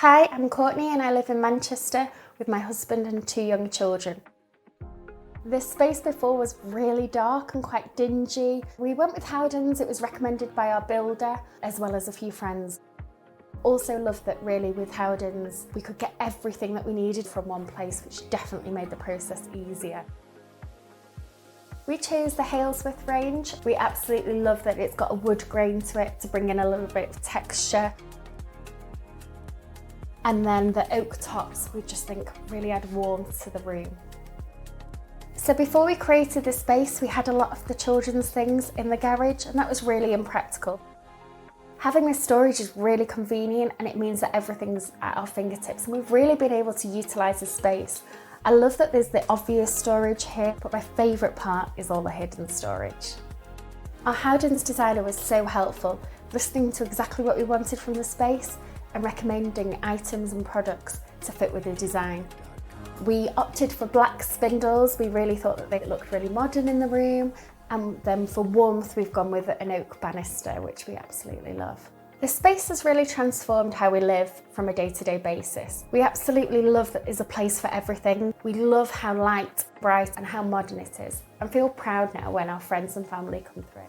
Hi, I'm Courtney and I live in Manchester with my husband and 2 young children. This space before was really dark and quite dingy. We went with Howdens, it was recommended by our builder as well as a few friends. Also loved that really with Howdens we could get everything that we needed from one place, which definitely made the process easier. We chose the Halesworth range. We absolutely love that it's got a wood grain to it to bring in a little bit of texture. And then the oak tops we just think really add warmth to the room. So before we created this space, we had a lot of the children's things in the garage, and that was really impractical. Having this storage is really convenient and it means that everything's at our fingertips, and we've really been able to utilise the space. I love that there's the obvious storage here, but my favourite part is all the hidden storage. Our Howdens designer was so helpful, listening to exactly what we wanted from the space and recommending items and products to fit with the design. We opted for black spindles. We really thought that they looked really modern in the room, and then for warmth we've gone with an oak banister, which we absolutely love. The space has really transformed how we live from a day-to-day basis. We absolutely love that there's a place for everything. We love how light, bright and how modern it is, and feel proud now when our friends and family come through.